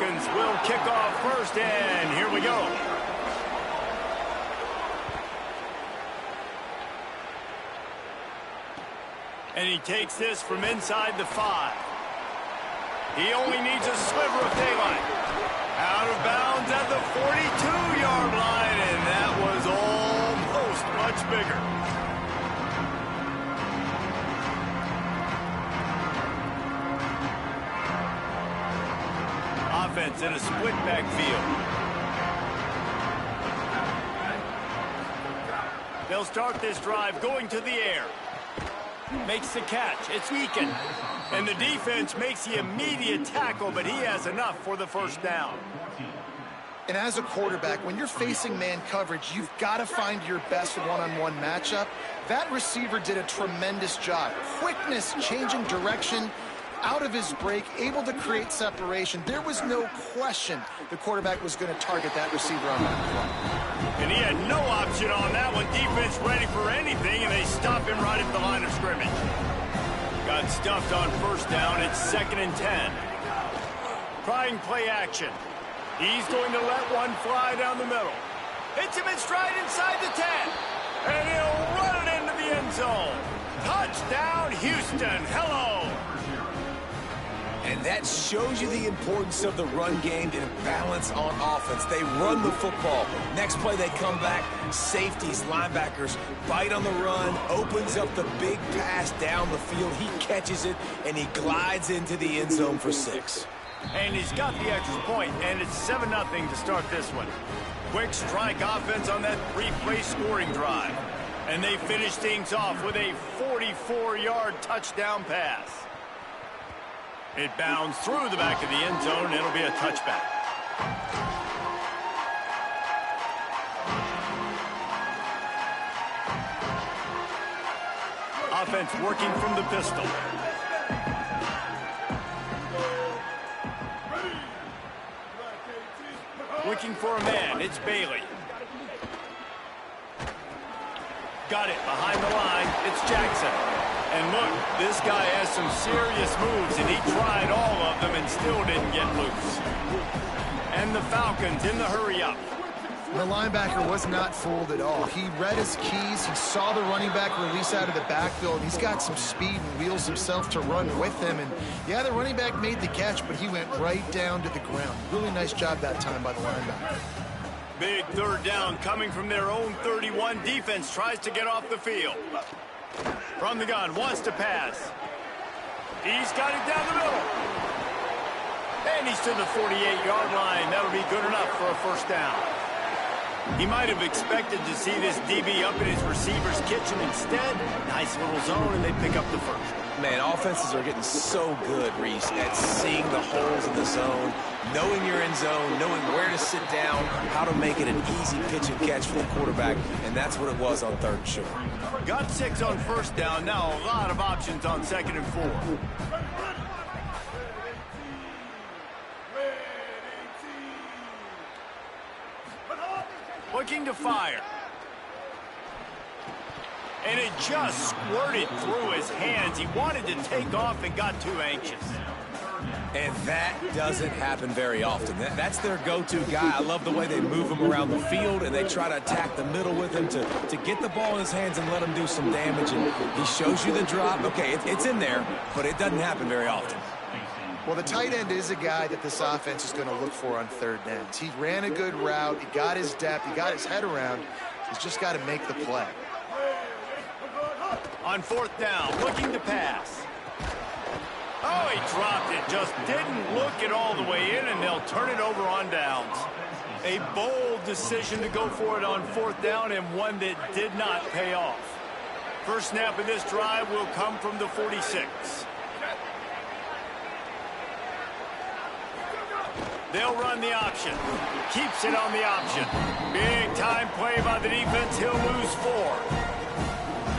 Falcons will kick off first, and here we go. And he takes this from inside the 5. He only needs a sliver of daylight. Out of bounds at the 42-yard line, and that was almost much bigger. Offense in a split backfield. They'll start this drive going to the air. Makes the catch. It's Eakin. And the defense makes the immediate tackle, but he has enough for the first down. And as a quarterback, when you're facing man coverage, you've got to find your best one-on-one matchup. That receiver did a tremendous job. Quickness, changing direction, out of his break, able to create separation. There was no question the quarterback was going to target that receiver on that play. And he had no option on that one. Defense ready for anything, and they stop him right at the line of scrimmage. Got stuffed on first down. It's 2nd and 10. Trying play action. He's going to let one fly down the middle. Hits him in stride inside the 10. And he'll run it into the end zone. Touchdown, Houston. Hello. And that shows you the importance of the run game and balance on offense. They run the football. Next play, they come back. Safeties, linebackers, bite on the run, opens up the big pass down the field. He catches it, and he glides into the end zone for 6. And he's got the extra point, and it's 7-0 to start this one. Quick strike offense on that 3-play scoring drive. And they finish things off with a 44-yard touchdown pass. It bounds through the back of the end zone, and it'll be a touchback. Offense working from the pistol. Looking for a man. It's Bailey. Got it behind the line. It's Jackson. And look, this guy has some serious moves, and he tried all of them and still didn't get loose. And the Falcons in the hurry-up. The linebacker was not fooled at all. He read his keys. He saw the running back release out of the backfield. He's got some speed and wheels himself to run with him. And, yeah, the running back made the catch, but he went right down to the ground. Really nice job that time by the linebacker. Big third down coming from their own 31. Defense tries to get off the field. From the gun, wants to pass. He's got it down the middle. And he's to the 48-yard line. That'll be good enough for a first down. He might have expected to see this DB up in his receiver's kitchen. Instead, nice little zone, and they pick up the first. Man, offenses are getting so good, Reese, at seeing the holes in the zone, knowing your end zone, knowing where to sit down, how to make it an easy pitch and catch for the quarterback, and that's what it was on 3rd and short. Got 6 on first down. Now a lot of options on 2nd and 4. Looking to fire. And it just squirted through his hands. He wanted to take off and got too anxious. And that doesn't happen very often. That's their go-to guy. I love the way they move him around the field, and they try to attack the middle with him to get the ball in his hands and let him do some damage. And he shows you the drop. Okay, it's in there, but it doesn't happen very often. Well, the tight end is a guy that this offense is going to look for on 3rd downs. He ran a good route. He got his depth. He got his head around. He's just got to make the play. On 4th down, looking to pass. Oh, he dropped it. Just didn't look it all the way in, and they'll turn it over on downs. A bold decision to go for it on 4th down, and one that did not pay off. First snap of this drive will come from the 46. They'll run the option. Keeps it on the option. Big time play by the defense. He'll lose 4.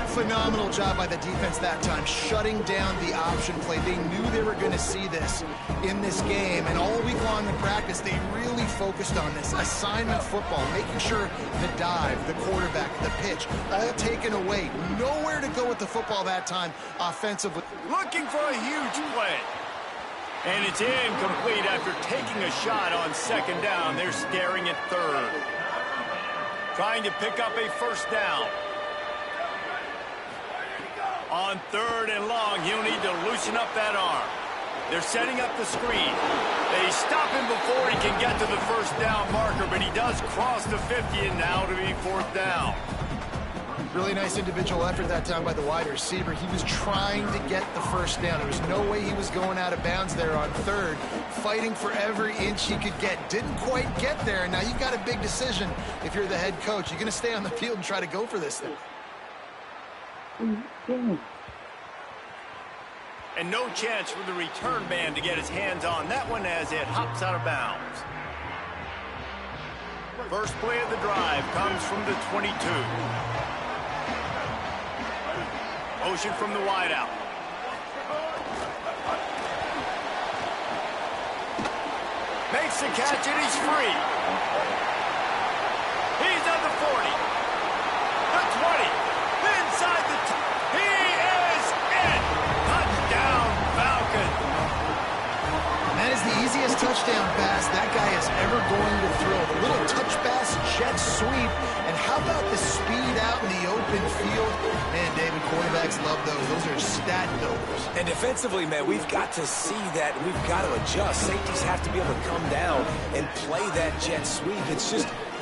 Phenomenal job by the defense that time, shutting down the option play. They knew they were going to see this in this game, and all week long in practice, they really focused on this assignment football, making sure the dive, the quarterback, the pitch, all taken away. Nowhere to go with the football that time offensively. Looking for a huge play. And it's incomplete after taking a shot on second down. They're staring at third. Trying to pick up a first down. On third and long, he'll need to loosen up that arm. They're setting up the screen. They stop him before he can get to the first down marker, but he does cross the 50, and now to be fourth down. Really nice individual effort that time by the wide receiver. He was trying to get the first down. There was no way he was going out of bounds there on third, fighting for every inch he could get. Didn't quite get there. Now you've got a big decision if you're the head coach. You're going to stay on the field and try to go for this thing. And no chance for the return man to get his hands on that one as it hops out of bounds. First play of the drive comes from the 22. Motion from the wideout. Makes the catch and he's free. He's at the 40. The 20. Inside the... He is in. Touchdown, Falcon. That is the easiest touchdown pass that guy is ever going to throw. The little touch pass, jet sweep, and how about the speed out in the open field? Man, David, quarterbacks love those. Those are stat builders. And defensively, man, we've got to see that. We've got to adjust. Safeties have to be able to come down and play that jet sweep.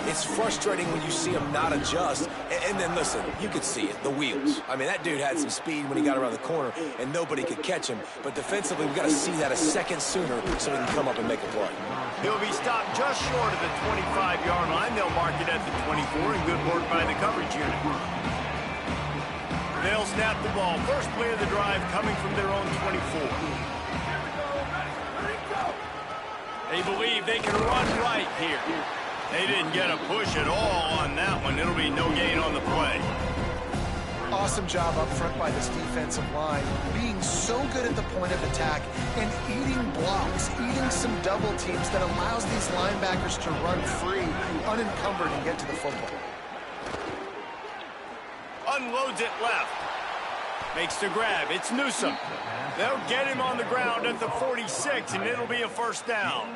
It's frustrating when you see him not adjust. And then, listen, you could see it, the wheels. I mean, that dude had some speed when he got around the corner, and nobody could catch him. But defensively, we've got to see that a second sooner so he can come up and make a play. He'll be stopped just short of the 25-yard line. They'll mark it at the 24, and good work by the coverage unit. They'll snap the ball. First play of the drive coming from their own 24. They believe they can run right here. They didn't get a push at all on that one. It'll be no gain on the play. Awesome job up front by this defensive line, being so good at the point of attack and eating blocks, eating some double teams that allows these linebackers to run free, unencumbered, and get to the football. Unloads it left. Makes the grab. It's Newsome. They'll get him on the ground at the 46, and it'll be a first down.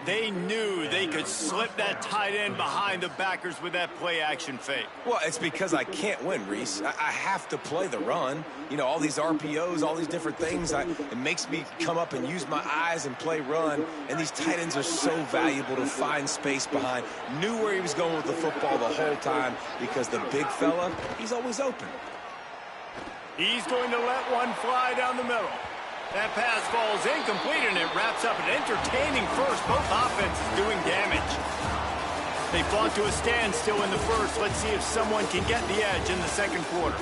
They knew they could slip that tight end behind the backers with that play-action fake. Well, it's because I can't win, Reese. I have to play the run. You know, all these RPOs, all these different things, it makes me come up and use my eyes and play run. And these tight ends are so valuable to find space behind. Knew where he was going with the football the whole time because the big fella, he's always open. He's going to let one fly down the middle. That pass falls incomplete, and it wraps up an entertaining first. Both offenses doing damage. They fought to a standstill in the first. Let's see if someone can get the edge in the second quarter.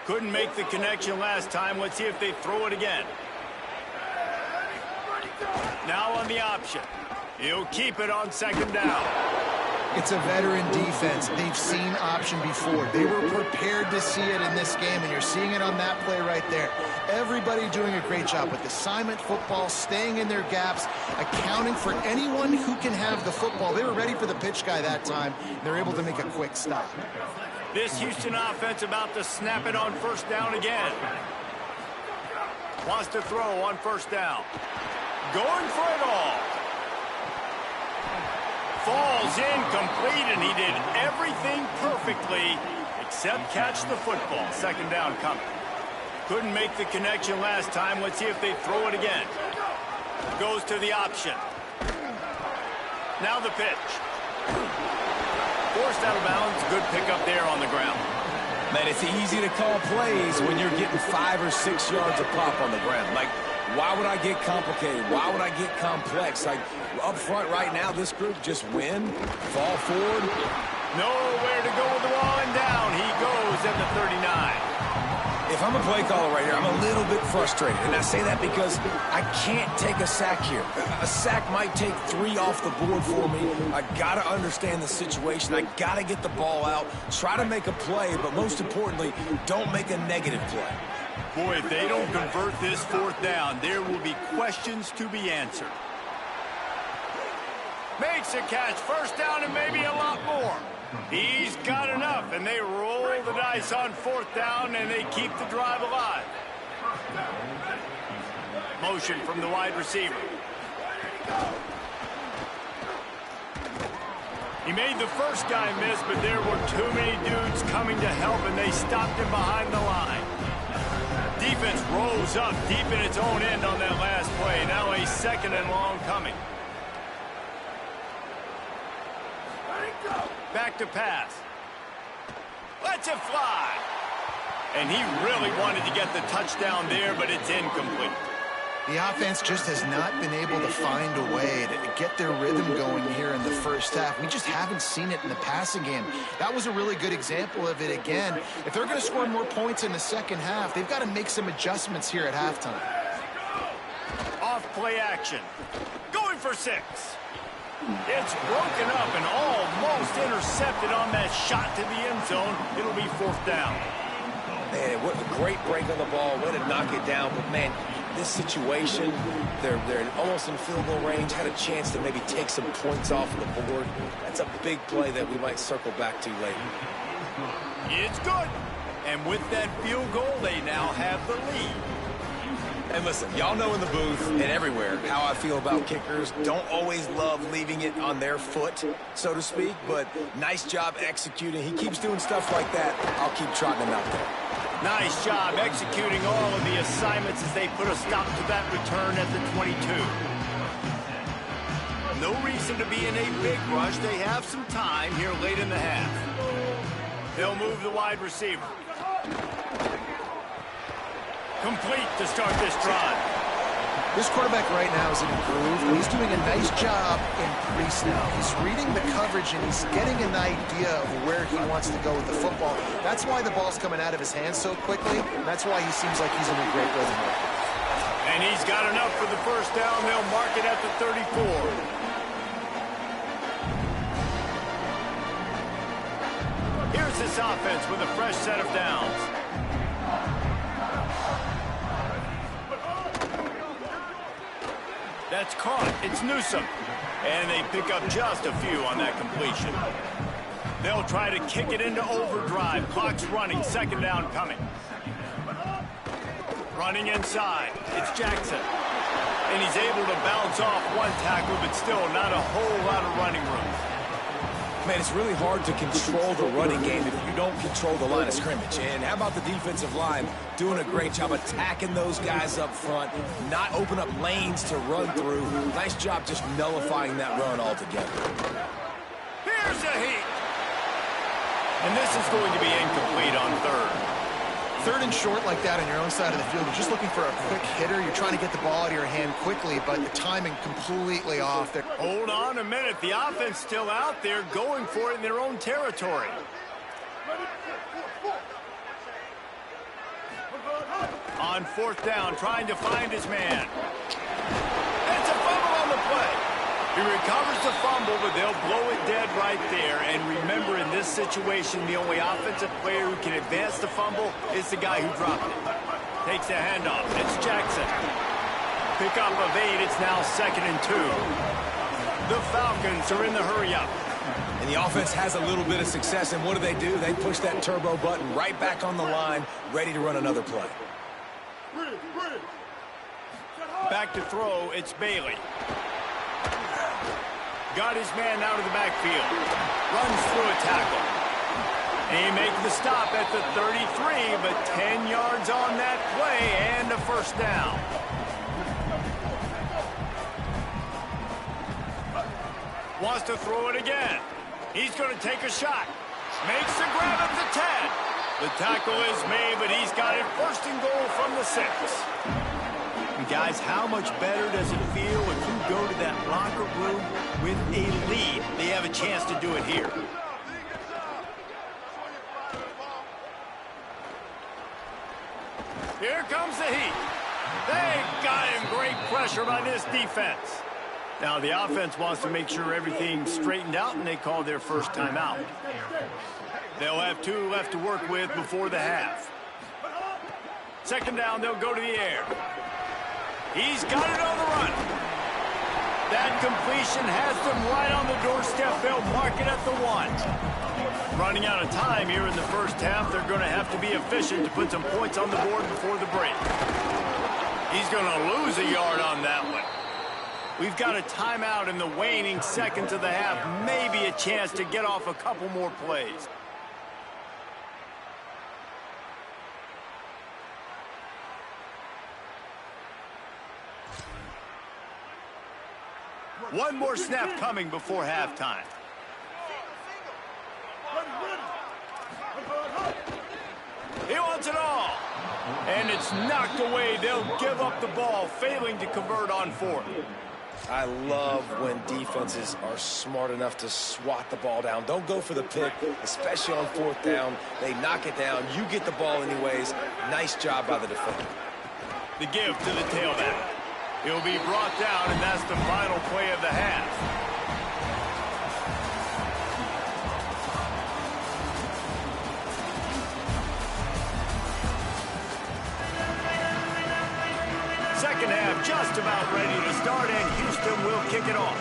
Couldn't make the connection last time. Let's see if they throw it again. Now on the option. He'll keep it on second down. It's a veteran defense. They've seen option before. They were prepared to see it in this game, and you're seeing it on that play right there. Everybody doing a great job with assignment football, staying in their gaps, accounting for anyone who can have the football. They were ready for the pitch guy that time. They're able to make a quick stop. This Houston offense about to snap it on first down again. Wants to throw on first down. Going for it all. Falls incomplete, and he did everything perfectly except catch the football. Second down coming. Couldn't make the connection last time. Let's see if they throw it again. Goes to the option. Now the pitch. Forced out of bounds. Good pickup there on the ground. Man, it's easy to call plays when you're getting 5 or 6 yards of pop on the ground. Like, why would I get complicated? Why would I get complex? Like, up front right now, this group just win, fall forward. Nowhere to go with the ball, and down he goes at the 39. If I'm a play caller right here, I'm a little bit frustrated. And I say that because I can't take a sack here. A sack might take 3 off the board for me. I got to understand the situation. I got to get the ball out, try to make a play, but most importantly, don't make a negative play. Boy, if they don't convert this fourth down, there will be questions to be answered. Makes a catch, first down and maybe a lot more. He's got enough, and they roll the dice on fourth down, and they keep the drive alive. Motion from the wide receiver. He made the first guy miss, but there were too many dudes coming to help, and they stopped him behind the line. Defense rose up deep in its own end on that last play. Now a second and long coming. Back to pass. Lets it fly. And he really wanted to get the touchdown there, but it's incomplete. The offense just has not been able to find a way to get their rhythm going here in the first half. We just haven't seen it in the passing game. That was a really good example of it again. If they're going to score more points in the second half, they've got to make some adjustments here at halftime. Off play action. Going for 6. It's broken up and almost intercepted on that shot to the end zone. It'll be fourth down. Man, what a great break on the ball. Way to knock it down. But, man, this situation, they're almost in field goal range, had a chance to maybe take some points off of the board. That's a big play that we might circle back to later. It's good. And with that field goal, they now have the lead. And listen, y'all know in the booth and everywhere how I feel about kickers. Don't always love leaving it on their foot, so to speak, but nice job executing. He keeps doing stuff like that. I'll keep trotting him out there. Nice job executing all of the assignments as they put a stop to that return at the 22. No reason to be in a big rush. They have some time here late in the half. They'll move the wide receiver. Complete to start this drive. This quarterback right now is improved, and he's doing a nice job in pre-snap. He's reading the coverage, and he's getting an idea of where he wants to go with the football. That's why the ball's coming out of his hands so quickly, and that's why he seems like he's in a great rhythm. And he's got enough for the first down. They'll mark it at the 34. Here's this offense with a fresh set of downs. That's caught. It's Newsome. And they pick up just a few on that completion. They'll try to kick it into overdrive. Clock's running. Second down coming. Running inside. It's Jackson. And he's able to bounce off one tackle, but still not a whole lot of running room. Man, it's really hard to control the running game if you don't control the line of scrimmage. And how about the defensive line doing a great job attacking those guys up front, not open up lanes to run through. Nice job just nullifying that run altogether. Here's a heat. And this is going to be incomplete on third. Third and short like that on your own side of the field, you're just looking for a quick hitter. You're trying to get the ball out of your hand quickly, but the timing completely off there. Hold on a minute. The offense still out there going for it in their own territory. On fourth down, trying to find his man. It's a fumble on the play. He recovers the fumble, but they'll blow it dead right there. And remember, in this situation, the only offensive player who can advance the fumble is the guy who dropped it. Takes the handoff. It's Jackson. Pick up of 8. It's now 2nd and 2. The Falcons are in the hurry-up. And the offense has a little bit of success, and what do? They push that turbo button right back on the line, ready to run another play. Back to throw, it's Bailey. Got his man out of the backfield. Runs through a tackle. And he makes the stop at the 33, but 10 yards on that play and a first down. Wants to throw it again. He's going to take a shot. Makes the grab at the 10. The tackle is made, but he's got it first and goal from the 6. And guys, how much better does it feel if you go to that locker room with a lead? They have a chance to do it here. Here comes the heat. They got him. Great pressure by this defense. Now the offense wants to make sure everything's straightened out, and they call their first timeout. They'll have 2 left to work with before the half. Second down, they'll go to the air. He's got it on the run. That completion has them right doorstep, they'll mark it at the 1. Running out of time here in the first half, they're going to have to be efficient to put some points on the board before the break. He's going to lose a yard on that one. We've got a timeout in the waning seconds of the half. Maybe a chance to get off a couple more plays. One more snap coming before halftime. He wants it all. And it's knocked away. They'll give up the ball, failing to convert on 4th. I love when defenses are smart enough to swat the ball down. Don't go for the pick, especially on 4th down. They knock it down. You get the ball anyways. Nice job by the defender. The give to the tailback. He'll be brought down, and that's the final play of the half. Second half just about ready to start, and Houston will kick it off.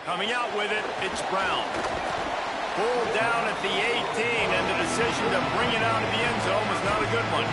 Coming out with it, it's Brown. Pulled down at the 18, and the decision to bring it out of the end zone was not a good one.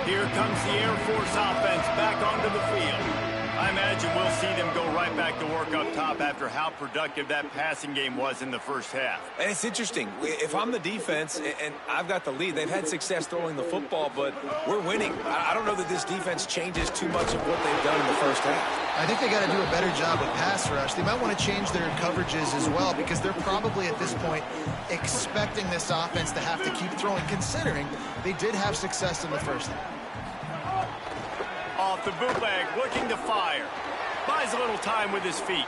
Here comes the Air Force offense back onto the field. I imagine we'll see them go right back to work up top after how productive that passing game was in the first half. And it's interesting. If I'm the defense and I've got the lead, they've had success throwing the football, but we're winning. I don't know that this defense changes too much of what they've done in the first half. I think they got to do a better job with pass rush. They might want to change their coverages as well, because they're probably at this point expecting this offense to have to keep throwing, considering they did have success in the first half. Off the bootleg, looking to fire. Buys a little time with his feet.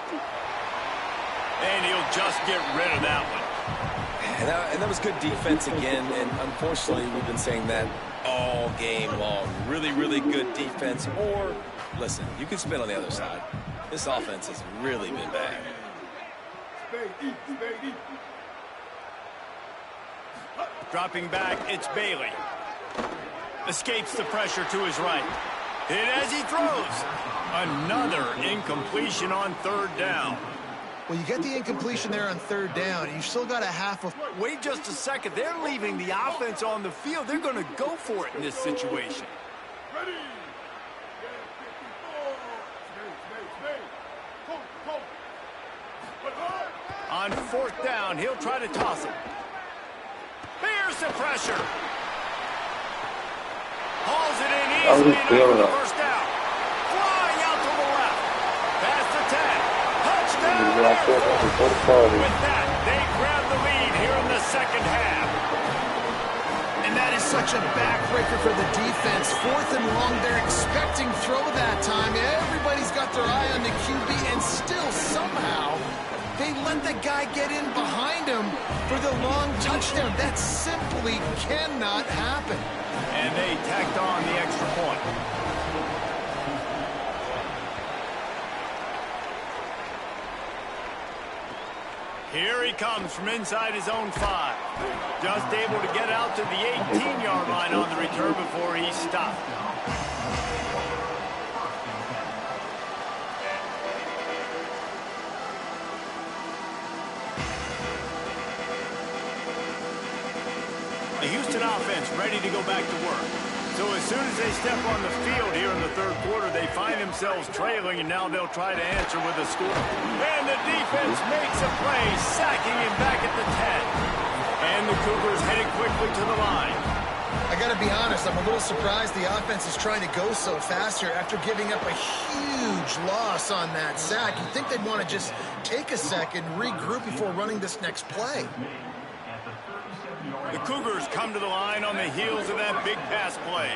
And he'll just get rid of that one. And that was good defense again, and unfortunately we've been saying that all game long. Really, really good defense. Or, listen, you can spin on the other side. This offense has really been bad. Dropping back, it's Bailey. Escapes the pressure to his right. Hit as he throws. Another incompletion on 3rd down. Well, you get the incompletion there on 3rd down. You've still got a half of... Wait just a second. They're leaving the offense on the field. They're going to go for it in this situation. On 4th down, he'll try to toss it. Here's the pressure. Hauls it in easily for the first down. Flying out to the left. Past the 10. Touchdown. With that, they grab the lead here in the second half. And that is such a backbreaker for the defense. 4th and long, they're expecting throw that time. Everybody's got their eye on the QB, and still somehow they let the guy get in behind him for the long touchdown. That simply cannot happen. And they tacked on the extra point. Here he comes from inside his own 5. Just able to get out to the 18-yard line on the return before he stopped. The Houston offense ready to go back to work. So as soon as they step on the field here in the 3rd quarter, they find themselves trailing, and now they'll try to answer with a score. And the defense makes a play, sacking him back at the 10. And the Cougars headed quickly to the line. I got to be honest, I'm a little surprised the offense is trying to go so fast here after giving up a huge loss on that sack. You'd think they'd want to just take a second, regroup before running this next play. The Cougars come to the line on the heels of that big pass play.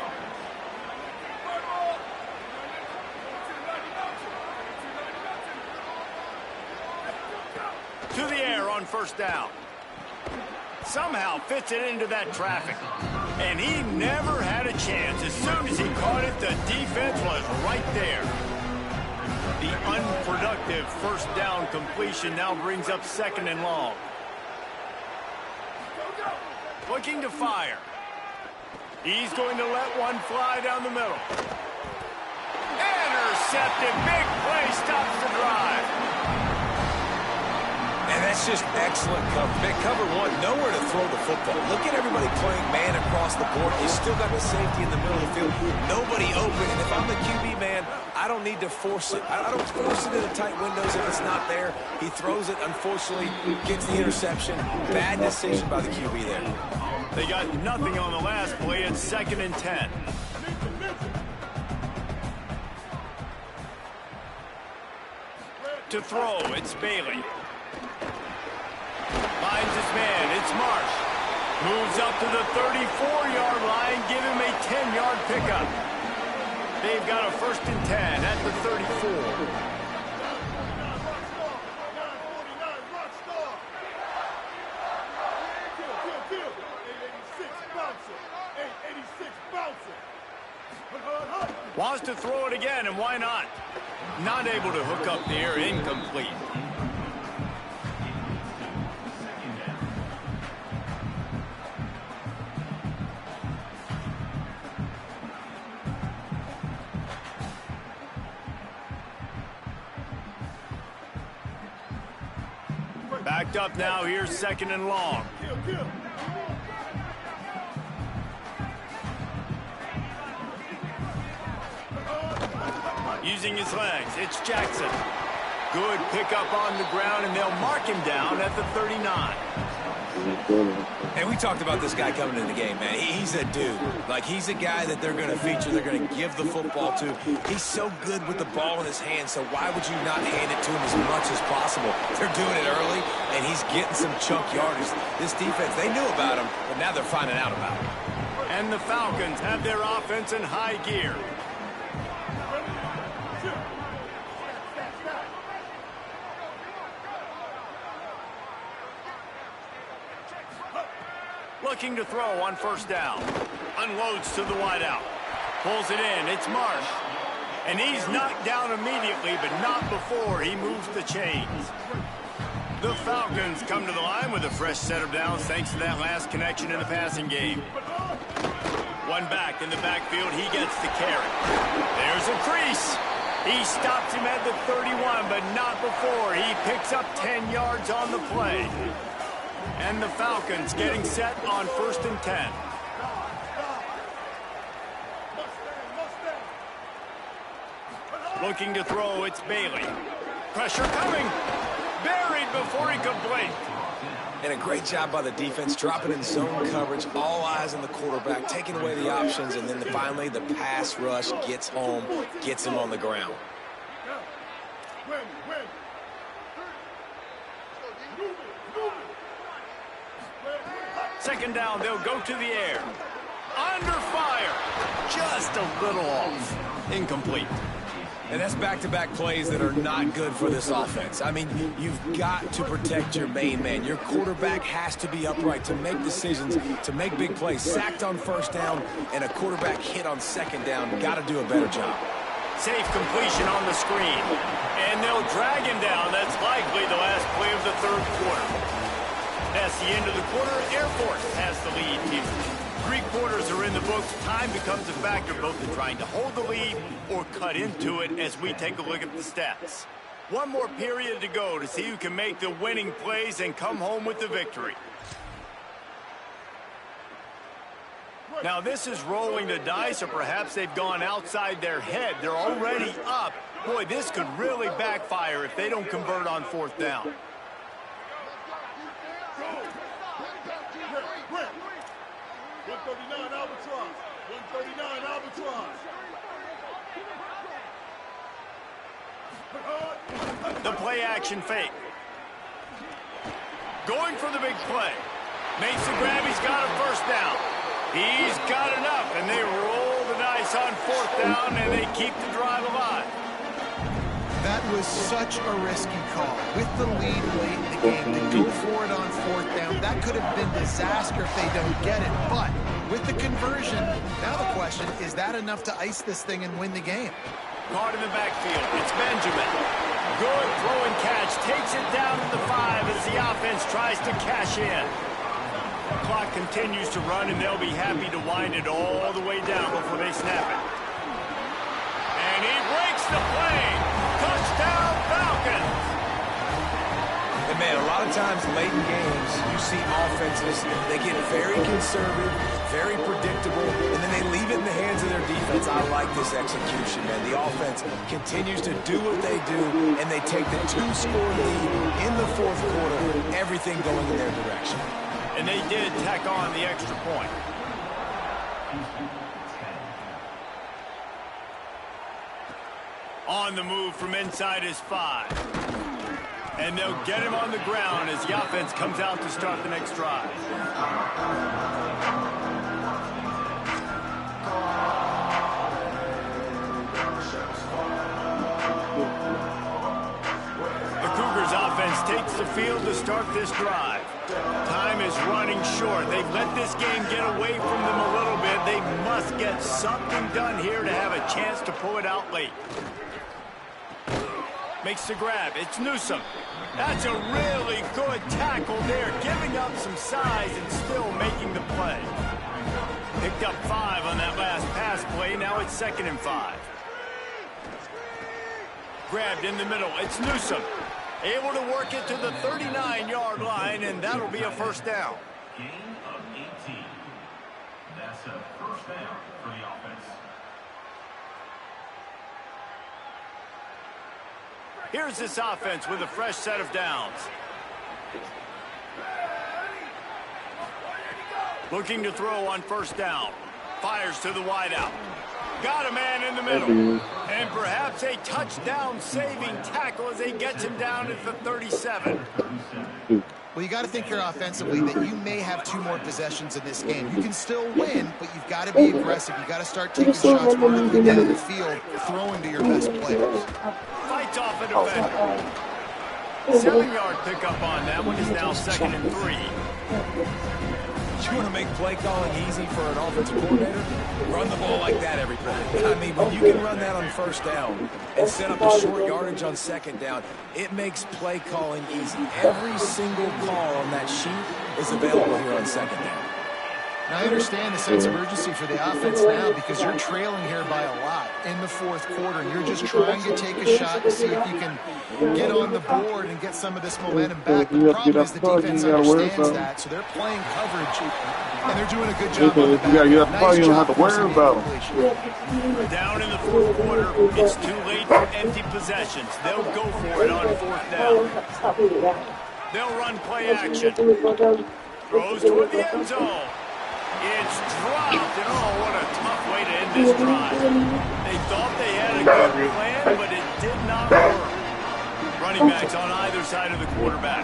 To the air on 1st down. Somehow fits it into that traffic. And he never had a chance. As soon as he caught it, the defense was right there. The unproductive 1st down completion now brings up 2nd and long. Looking to fire. He's going to let one fly down the middle. Intercepted. Big play stops the drive. And that's just excellent cover. Big cover one, nowhere to throw the football. Look at everybody playing man across the board. You still got the safety in the middle of the field. Nobody open. And if I'm the QB man, I don't need to force it. I don't force it into tight windows if it's not there. He throws it, unfortunately, gets the interception. Bad decision by the QB there. They got nothing on the last play. It's 2nd and 10. To throw, it's Bailey. Finds his man, it's Marsh. Moves up to the 34-yard line, give him a 10-yard pickup. They've got a 1st and 10 at the 34. Wants to throw it again, and why not? Not able to hook up there, incomplete. Backed up now, here's 2nd and long. Using his legs, it's Jackson. Good pickup on the ground, and they'll mark him down at the 39. And we talked about this guy coming in the game, man. He's a dude. Like, he's a guy that they're going to feature, they're going to give the football to. He's so good with the ball in his hand, so why would you not hand it to him as much as possible? They're doing it early, and he's getting some chunk yardage. This defense, they knew about him, but now they're finding out about him. And the Falcons have their offense in high gear. Looking to throw on 1st down. Unloads to the wideout. Pulls it in. It's Marsh. And he's knocked down immediately, but not before he moves the chains. The Falcons come to the line with a fresh set of downs thanks to that last connection in the passing game. One back in the backfield. He gets the carry. There's a crease. He stops him at the 31, but not before. He picks up 10 yards on the play. And the Falcons getting set on 1st and 10. Looking to throw, it's Bailey. Pressure coming. Buried before he could blink. And a great job by the defense, dropping in zone coverage, all eyes on the quarterback, taking away the options, and then finally the pass rush gets home, gets him on the ground. 2nd down, they'll go to the air. Under fire. Just a little off. Incomplete. And that's back-to-back plays that are not good for this offense. I mean, you've got to protect your main man. Your quarterback has to be upright to make decisions, to make big plays. Sacked on 1st down and a quarterback hit on 2nd down. Got to do a better job. Safe completion on the screen. And they'll drag him down. That's likely the last play of the 3rd quarter. That's the end of the quarter. Air Force has the lead here. 3 quarters are in the books. Time becomes a factor both in trying to hold the lead or cut into it as we take a look at the stats. One more period to go to see who can make the winning plays and come home with the victory. Now this is rolling the dice, or perhaps they've gone outside their head. They're already up. Boy, this could really backfire if they don't convert on 4th down. The play action fake. Going for the big play. Makes the grab. He's got a 1st down. He's got enough, and they roll the dice on 4th down, and they keep the drive alive. That was such a risky call. With the lead late in the game, to go for it on 4th down, that could have been disaster if they don't get it. But with the conversion, now the question, is that enough to ice this thing and win the game? Caught in the backfield. It's Benjamin. Good throw and catch. Takes it down to the 5 as the offense tries to cash in. Clock continues to run, and they'll be happy to wind it all the way down before they snap it. And he breaks the play. Touchdown, Falcons. And, man, a lot of times late in games, you see offenses, they get very conservative, very predictable, and then they leave it in the hands of their defense. I like this execution, man. The offense continues to do what they do, and they take the 2-score lead in the fourth quarter, everything going in their direction. And they did tack on the extra point. On the move from inside his 5. And they'll get him on the ground as the offense comes out to start the next drive. The Cougars offense takes the field to start this drive. Time is running short. They've let this game get away from them a little bit. They must get something done here to have a chance to pull it out late. Makes the grab. It's Newsome. That's a really good tackle there, giving up some size and still making the play. Picked up 5 on that last pass play. Now it's 2nd and 5. Grabbed in the middle. It's Newsome. Able to work it to the 39-yard line, and that'll be a first down. Gain of 18. That's a first down for the offense. Here's this offense with a fresh set of downs. Looking to throw on first down. Fires to the wideout. Got a man in the middle. And perhaps a touchdown-saving tackle as he gets him down at the 37. Well, you got to think here offensively that you may have 2 more possessions in this game. You can still win, but you've got to be aggressive. You've got to start taking shots vertically down the field, throwing to your best players. Fights off a defender. 7-yard pickup on that one is now 2nd and 3. You want to make play calling easy for an offensive coordinator? Run the ball like that every play. I mean, when you can run that on first down and set up a short yardage on 2nd down, it makes play calling easy. Every single call on that sheet is available here on 2nd down. Now, I understand the sense of urgency for the offense now because you're trailing here by a lot in the fourth quarter, and you're just trying to take a shot to see if you can get on the board and get some of this momentum back. The problem is the defense understands that, so they're playing coverage, and they're doing a good job on the back. You don't have to worry about them. Down in the fourth quarter, it's too late for empty possessions. They'll go for it on 4th down. They'll run play action. Throws toward the end zone. It's dropped, and oh, what a tough way to end this drive. They thought they had a good plan, but it did not work. Running backs on either side of the quarterback.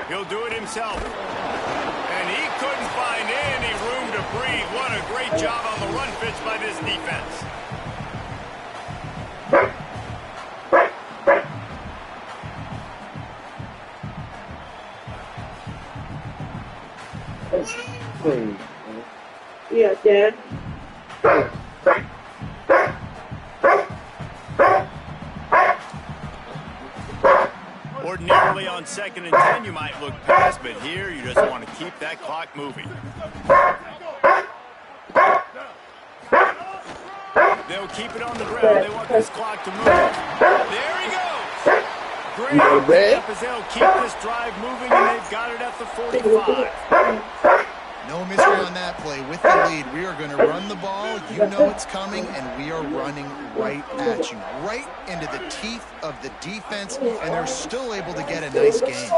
He'll do it himself. And he couldn't find any room to breathe. What a great job on the run fits by this defense. Yeah, Dad. Ordinarily on 2nd and 10, you might look past, but here you just want to keep that clock moving. They'll keep it on the ground. They want this clock to move. There he goes. Great pickup as they'll keep this drive moving, and they've got it at the 45. No mystery on that play. With the lead, we are going to run the ball. You know it's coming, and we are running right at you, right into the teeth of the defense, and they're still able to get a nice gain.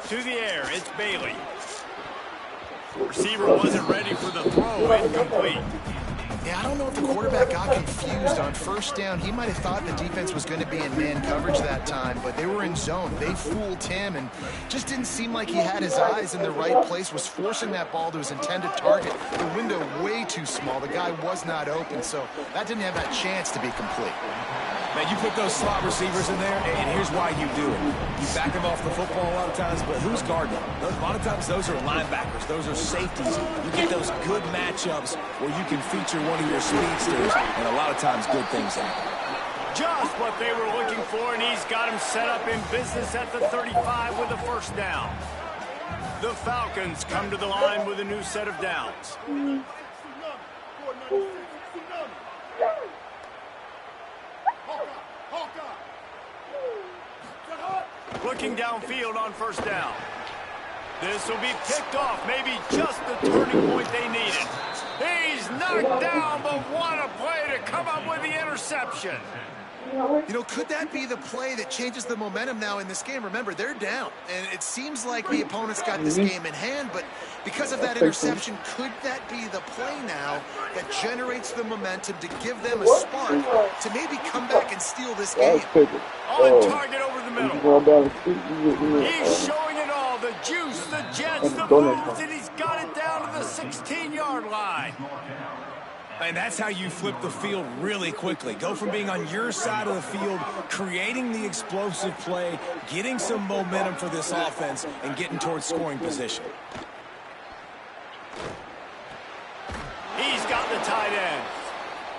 To the air, it's Bailey. Receiver wasn't ready for the throw, incomplete. Yeah, I don't know if the quarterback got confused on first down. He might have thought the defense was going to be in man coverage that time, but they were in zone. They fooled him and just didn't seem like he had his eyes in the right place, was forcing that ball to his intended target. The window way too small. The guy was not open, so that didn't have that chance to be complete. Man, you put those slot receivers in there, and here's why you do it. You back them off the football a lot of times, but who's guarding them? A lot of times those are linebackers. Those are safeties. You get those good matchups where you can feature one of your speedsters, and a lot of times good things happen. Just what they were looking for, and he's got him set up in business at the 35 with a first down. The Falcons come to the line with a new set of downs. Looking downfield on first down. This will be picked off, maybe just the turning point they needed. He's knocked down, but what a play to come up with the interception. You know, could that be the play that changes the momentum now in this game? Remember, they're down, and it seems like the opponent's got this game in hand, but because of that interception, could that be the play now that generates the momentum to give them a spark to maybe come back and steal this game? On target over the middle. He's showing it all, the juice, the jets, the moves, and he's got it down to the 16-yard line. And that's how you flip the field really quickly. Go from being on your side of the field, creating the explosive play, getting some momentum for this offense, and getting towards scoring position. He's got the tight end.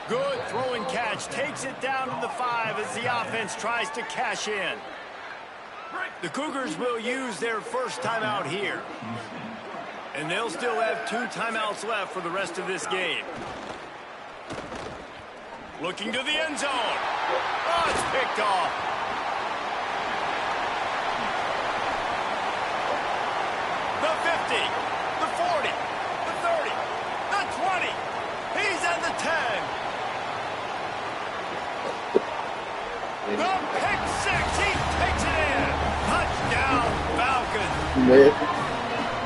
Good throw and catch. Takes it down to the 5 as the offense tries to cash in. The Cougars will use their first timeout here. And they'll still have 2 timeouts left for the rest of this game. Looking to the end zone. Oh, it's picked off. The 50, the 40, the 30, the 20. He's at the 10. The pick 6. He takes it in. Touchdown, Falcons.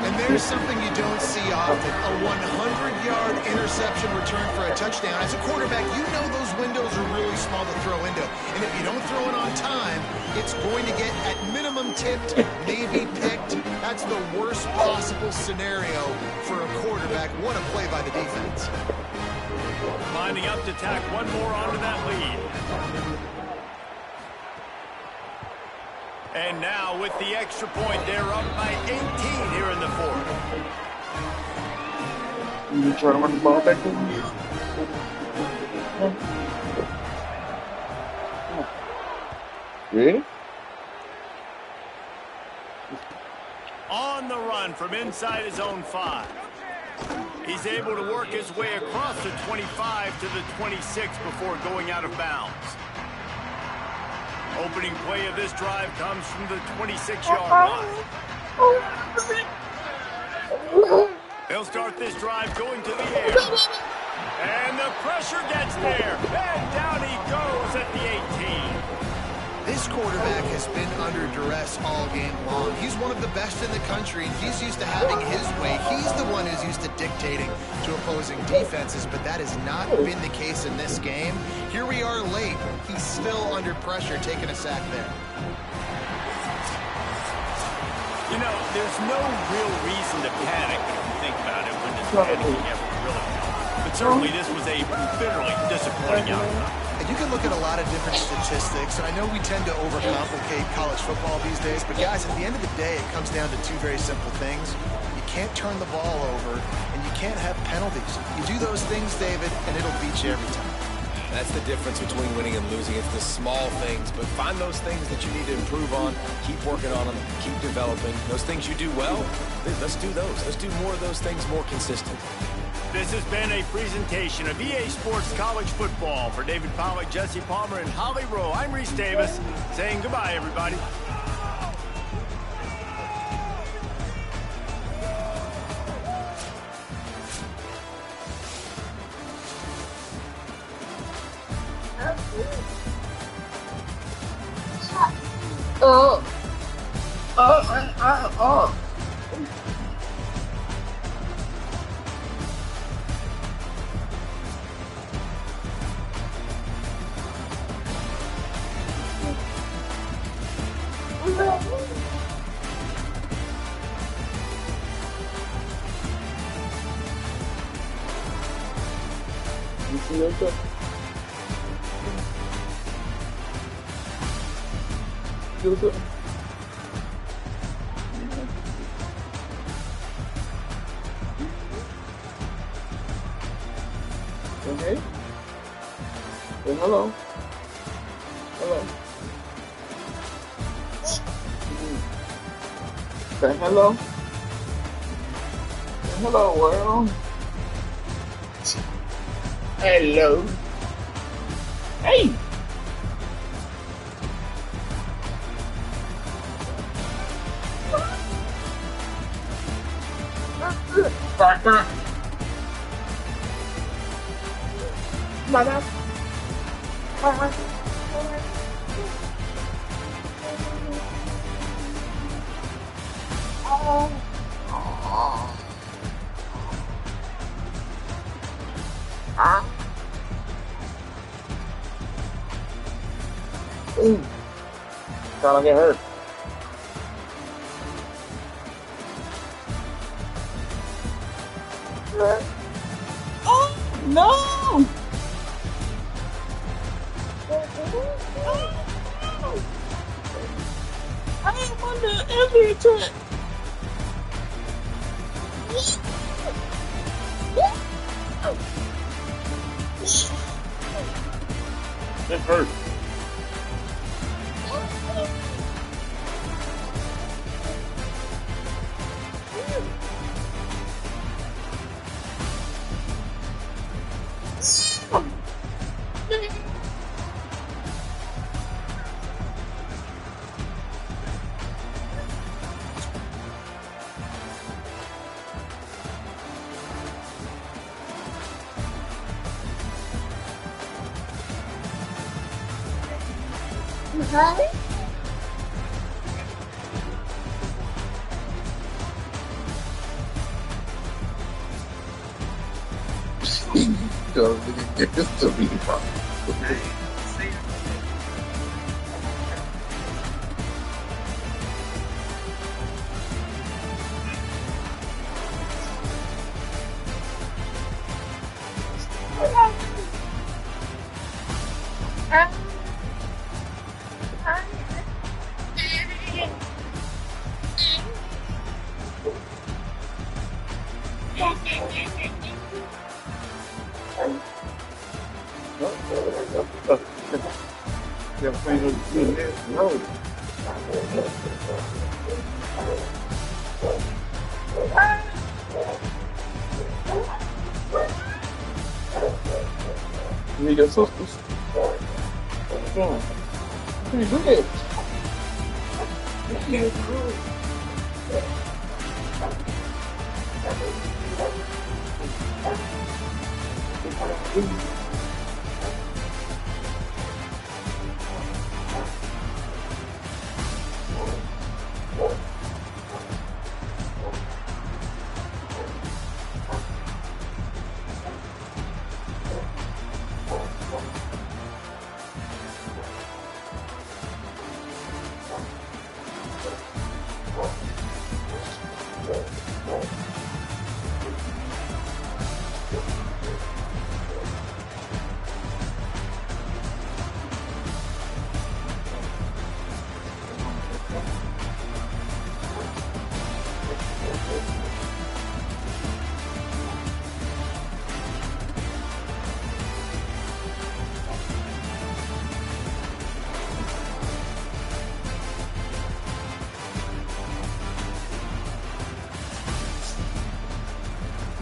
And there's something you don't see often, a 100-yard interception return for a touchdown. As a quarterback, you know those windows are really small to throw into. And if you don't throw it on time, it's going to get at minimum tipped, maybe picked. That's the worst possible scenario for a quarterback. What a play by the defense. Lining up to tack one more onto that lead. And now with the extra point, they're up by 18 here in the 4th. You try to run the ball back in? Ready? On the run from inside his own 5. He's able to work his way across the 25 to the 26 before going out of bounds. Opening play of this drive comes from the 26-yard line. They'll start this drive going to the air. And the pressure gets there. And down he goes at the 18. This quarterback has been under duress all game long. He's one of the best in the country, and he's used to having his way. He's the one who's used to dictating to opposing defenses, but that has not been the case in this game. Here we are late. He's still under pressure, taking a sack there. You know, there's no real reason to panic if you think about it when this panicking ever really comes. But certainly this was a bitterly disappointing outcome. And you can look at a lot of different statistics, and I know we tend to overcomplicate college football these days, but guys, at the end of the day, it comes down to 2 very simple things. You can't turn the ball over, and you can't have penalties. You do those things, David, and it'll beat you every time. That's the difference between winning and losing. It's the small things, but find those things that you need to improve on, keep working on them, keep developing. Those things you do well, let's do those. Let's do more of those things more consistent. This has been a presentation of EA Sports College Football. For David Pollack, Jesse Palmer, and Holly Rowe, I'm Reese Davis, saying goodbye, everybody. Okay. Well, hello. Hello. Say hello. Hello, world. Hello. Hey. Partner. Mother. Ooh. Trying to get hurt. Oh no! I am under every attack. It hurt. Yo, nigga, get this to me, bro. Need your sisters. Yeah. Pretty good.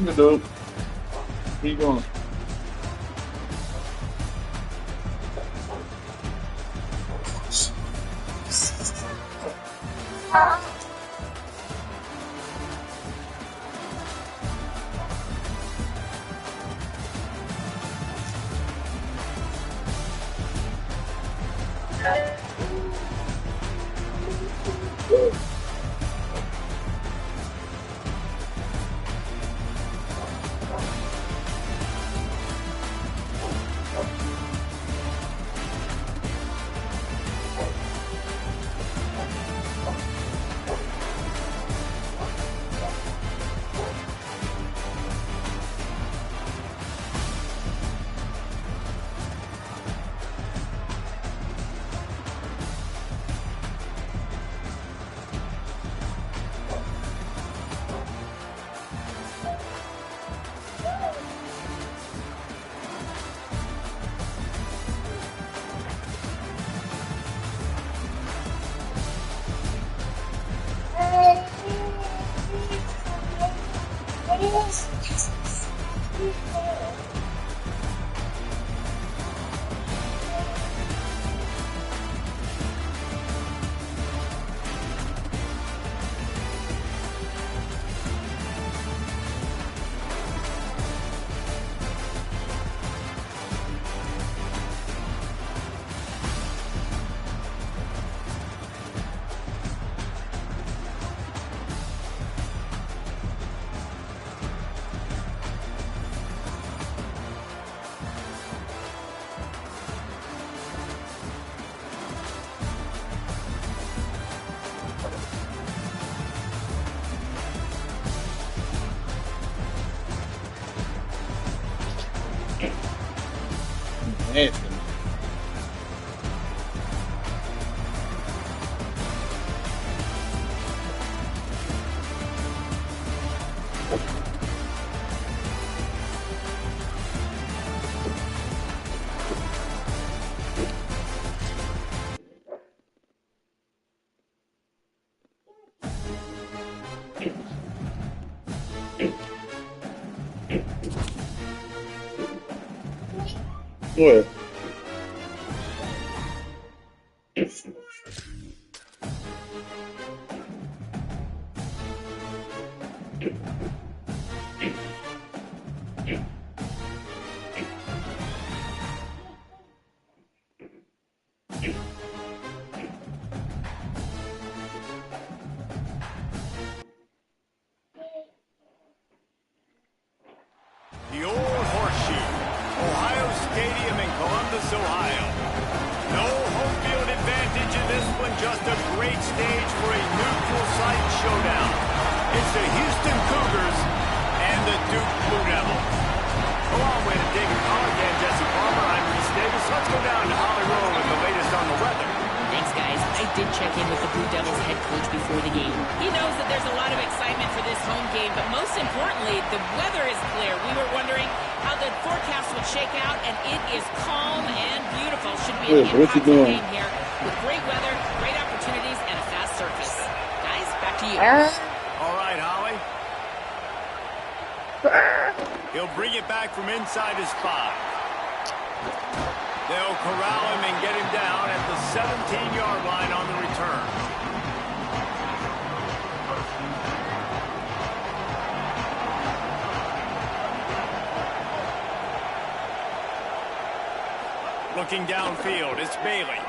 Good dude. Where you going? Nasty. What? The old horseshoe, Ohio Stadium in Columbus, Ohio. No home field advantage in this one, just a great stage for a neutral site showdown. It's the Houston Cougars and the Duke Blue Devils. Along with David Pollack and Jesse Palmer, I'm Reese Davis. Let's go down to Holly Rowe with the latest on the weather. Thanks, guys. I did check in with the Blue Devils head coach before the game. He knows that there's a lot of excitement for this home game, but most importantly, the weather is clear. We were wondering how the forecast would shake out, and it is calm and beautiful. Should be an impactful game here with great weather, great opportunities, and a fast surface. Guys, back to you. All right, Holly. He'll bring it back from inside his 5. They'll corral him and get him down at the 17-yard line on the return. Looking downfield, it's Bailey.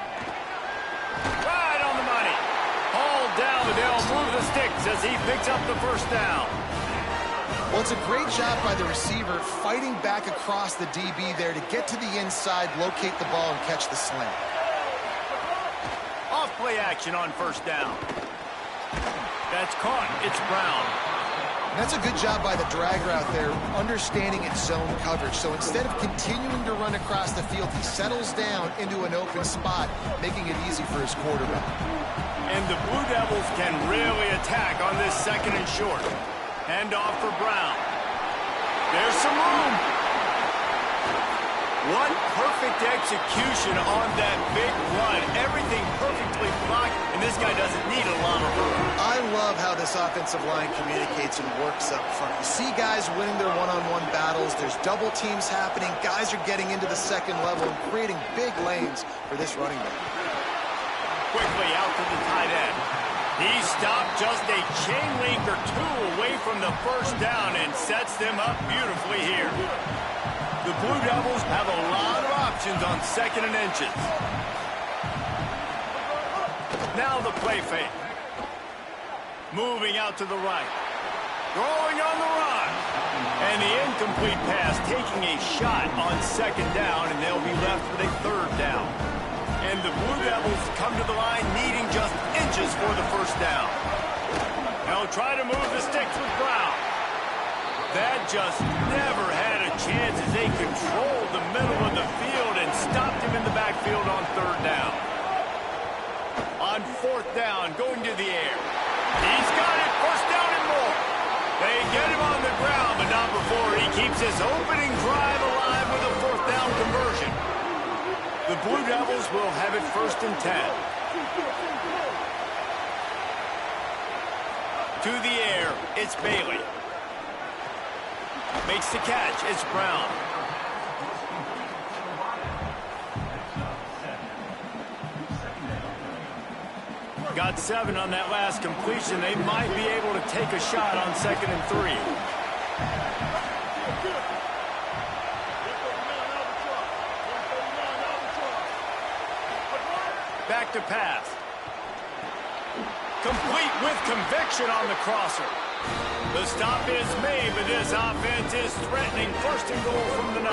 Right on the money. Hauled down, but they'll move the sticks as he picks up the first down. Well, it's a great job by the receiver fighting back across the DB there to get to the inside, locate the ball, and catch the slant. Off play action on first down. That's caught. It's Brown. That's a good job by the drag route there, understanding its zone coverage. So instead of continuing to run across the field, he settles down into an open spot, making it easy for his quarterback. And the Blue Devils can really attack on this second and short. Hand off for Brown. There's some room. What perfect execution on that big run. Everything perfectly blocked, and this guy doesn't need a lot of room. I love how this offensive line communicates and works up front. You see guys winning their one-on-one battles. There's double teams happening. Guys are getting into the second level and creating big lanes for this running back. Quickly out to the tight end. He stopped just a chain link or two away from the first down and sets them up beautifully here. The Blue Devils have a lot of options on second and inches. Now the play fake. Moving out to the right. Throwing on the run. And the incomplete pass taking a shot on second down, and they'll be left with a third down. And the Blue Devils come to the line needing just inches for the first down. They'll try to move the sticks with Brown. That just never had a chance as they controlled the middle of the field and stopped him in the backfield on third down. On fourth down, going to the air. He's got it, first down and more. They get him on the ground, but not before he keeps his opening drive alive with a fourth down conversion. The Blue Devils will have it 1st and 10. To the air, it's Bailey. Makes the catch. It's Brown. Got 7 on that last completion. They might be able to take a shot on 2nd and 3. Back to pass. Complete with conviction on the crosser. The stop is made, but this offense is threatening 1st and goal from the 9.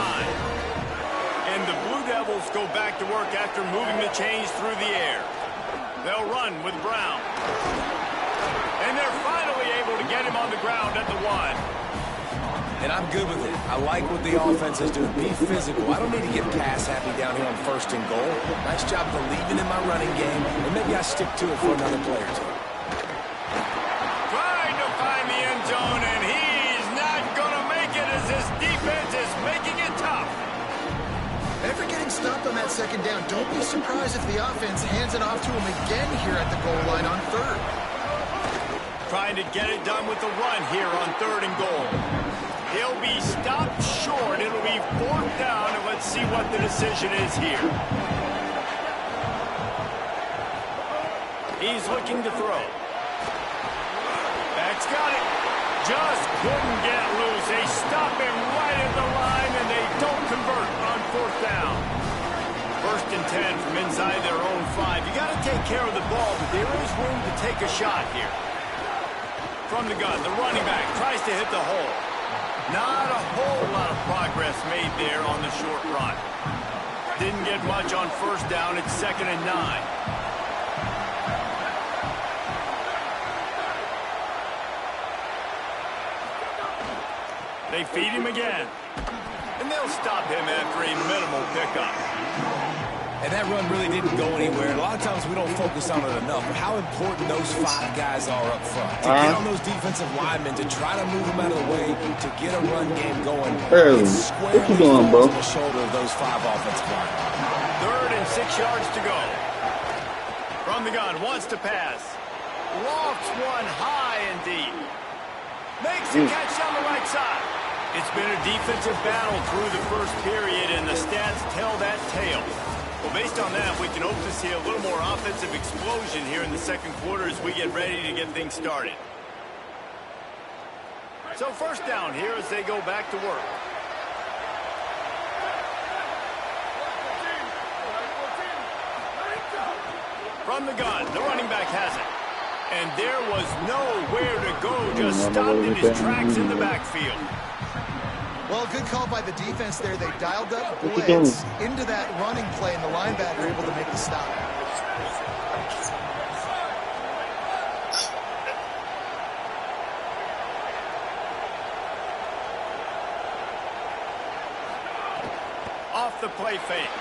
And the Blue Devils go back to work after moving the chains through the air. They'll run with Brown. And they're finally able to get him on the ground at the 1. And I'm good with it. I like what the offense is doing. Be physical. I don't need to get pass happy down here on 1st and goal. Nice job believing in my running game, and maybe I stick to it for another play or 2. Trying to find the end zone, and he's not going to make it as his defense is making it tough. After getting stopped on that 2nd down, don't be surprised if the offense hands it off to him again here at the goal line on 3rd. Trying to get it done with the run here on 3rd and goal. He'll be stopped short. It'll be 4th down, and let's see what the decision is here. He's looking to throw. That's got it. Just couldn't get loose. They stop him right at the line, and they don't convert on 4th down. 1st and 10 from inside their own 5. You got to take care of the ball, but there is room to take a shot here. From the gun, the running back tries to hit the hole. Not a whole lot of progress made there on the short run. Didn't get much on 1st down. It's 2nd and 9. They feed him again. And they'll stop him after a minimal pickup. And that run really didn't go anywhere. A lot of times we don't focus on it enough, but how important those 5 guys are up front. To get on those defensive linemen, to try to move them out of the way, to get a run game going. It's squarely falls on the shoulder of those 5 offensive linemen. 3rd and 6 yards to go. From the gun, wants to pass. Lofts one high and deep. Makes the catch on the right side. It's been a defensive battle through the 1st period, and the stats tell that tale. Well, based on that, we can hope to see a little more offensive explosion here in the 2nd quarter as we get ready to get things started. So 1st down here as they go back to work. From the gun, the running back has it. And there was nowhere to go, just stopped in his tracks in the backfield. Well, good call by the defense there. They dialed up blitz into that running play, and the linebacker able to make the stop. Off the play fake.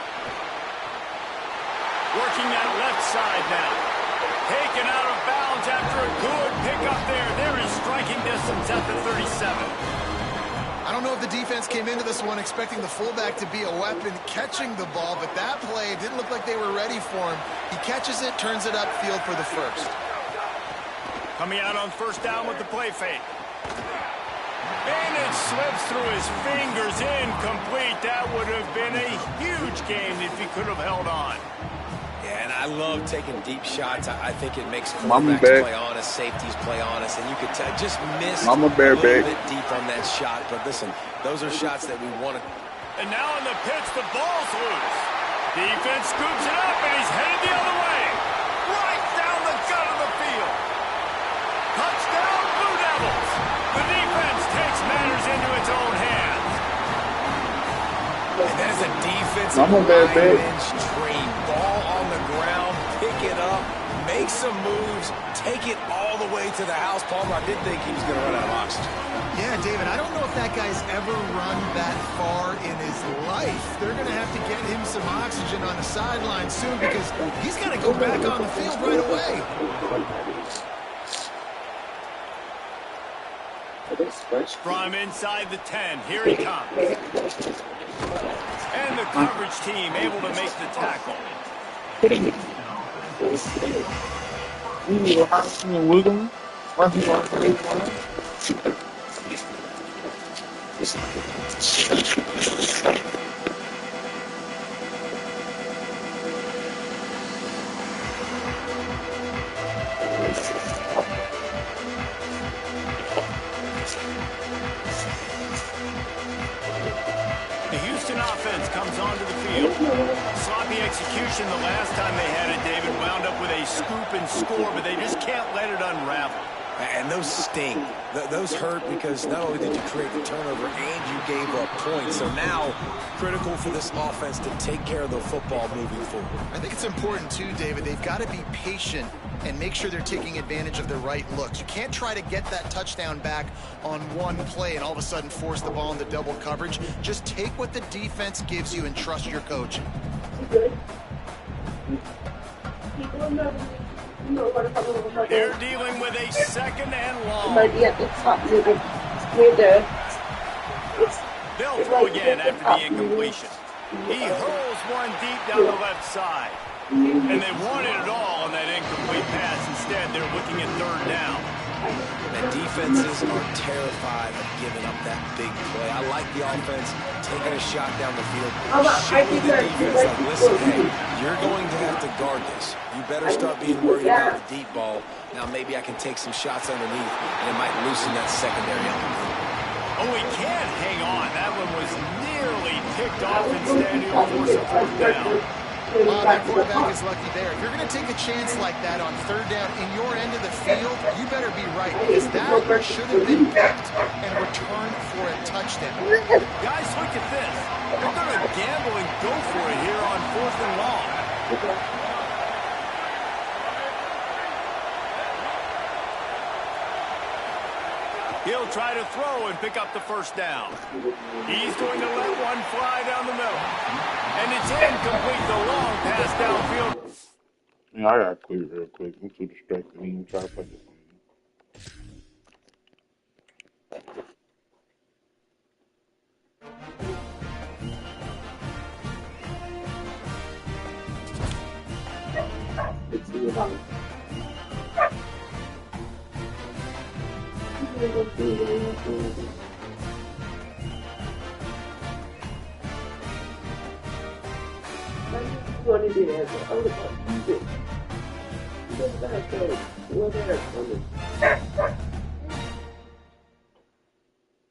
Working that left side now. Taken out of bounds after a good pickup there. There is striking distance at the 37. I don't know if the defense came into this one expecting the fullback to be a weapon catching the ball, but that play didn't look like they were ready for him. He catches it, turns it upfield for the 1st. Coming out on 1st down with the play fake. And it slips through his fingers, incomplete. That would have been a huge game if he could have held on. Yeah, and I love taking deep shots. I think it makes quarterbacks play honest, safeties play honest, and you could tell just missed a little bit deep on that shot. But listen, those are shots that we want to. And now in the pitch, the ball's loose. Defense scoops it up, and he's headed the other way. Right down the gut of the field. Touchdown, Blue Devils. The defense takes matters into its own hands. And that is a defensive lineman's dream. Ball on the ground, pick it up, make some moves, take it all the way to the house. Palmer, I did think he was going to run out of oxygen. Yeah, David, I don't know if that guy's ever run that far in his life. They're going to have to get him some oxygen on the sideline soon because he's got to go back on the field right away. From inside the 10, here he comes. And the coverage team able to make the tackle. The Houston offense comes onto the field. Sloppy execution the last time they had it, David. Wound up with a scoop and score, but they just can't let it unravel. And those sting. Those hurt because not only did you create the turnover and you gave up points. So now, critical for this offense to take care of the football moving forward. I think it's important too, David. They've got to be patient and make sure they're taking advantage of the right looks. You can't try to get that touchdown back on one play and all of a sudden force the ball into double coverage. Just take what the defense gives you and trust your coach. They're dealing with a second and long. They'll throw again after the incompletion. He hurls one deep down the left side. And they wanted it all on that incomplete pass. Instead, they're looking at third down. The defenses are terrified of giving up that big play. I like the offense taking a shot down the field. Showing the defense, like, listen, hey, you're going to have to guard this. You better start being worried about the deep ball. Now maybe I can take some shots underneath, and it might loosen that secondary up. Oh, he can't hang on. That one was nearly picked off. Instead, he'll force a fourth down. That quarterback is lucky there. If you're going to take a chance like that on third down in your end of the field, you better be right, because that should have been picked and returned for a touchdown. Guys, look at this. They're going to gamble and go for it here on fourth and long. He'll try to throw and pick up the first down. He's going to let one fly down the middle. And it's incomplete, the long pass downfield. Yeah, I gotta quit real quick. I'm too distracted to even try to play this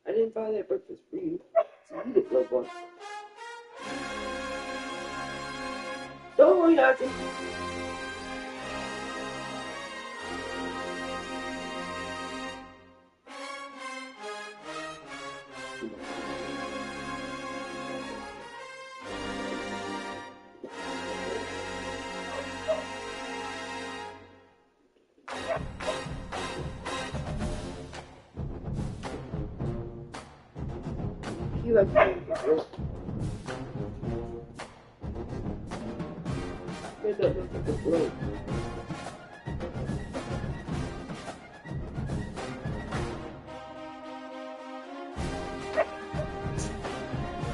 I didn't buy that breakfast for you. So you get love one. Don't worry, Auntie. You like to it doesn't look like a blow.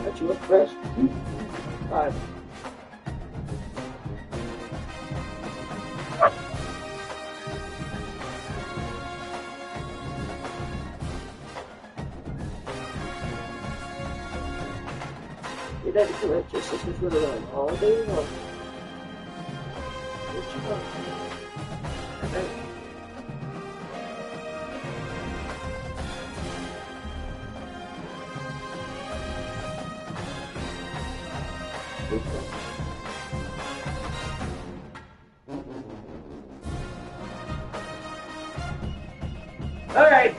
But you look fresh. 5. Your daddy can let your sisters run around all day long. What you want? Okay. All right.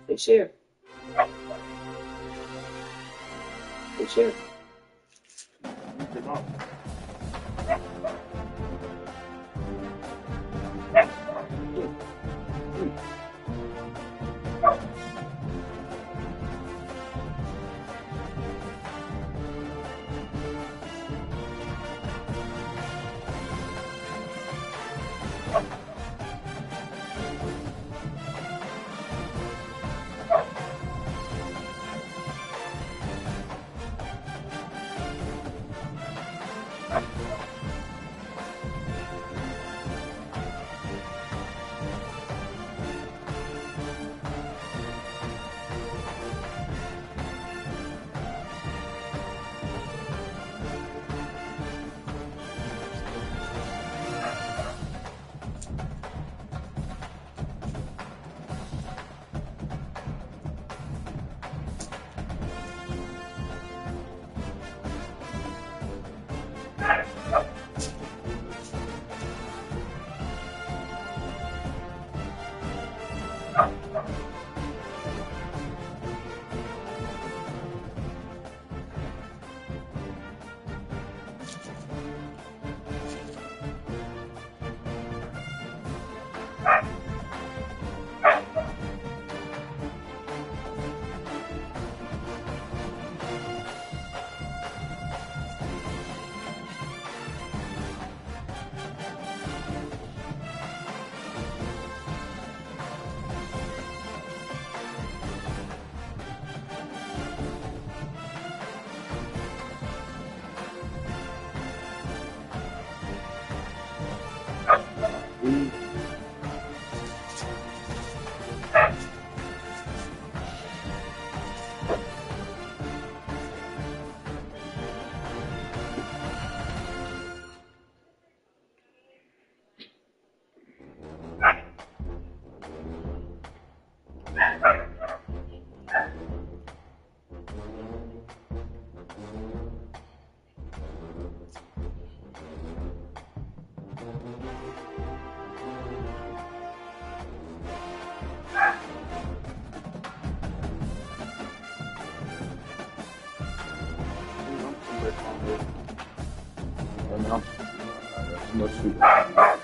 Hey, share. Good shit. Não, não.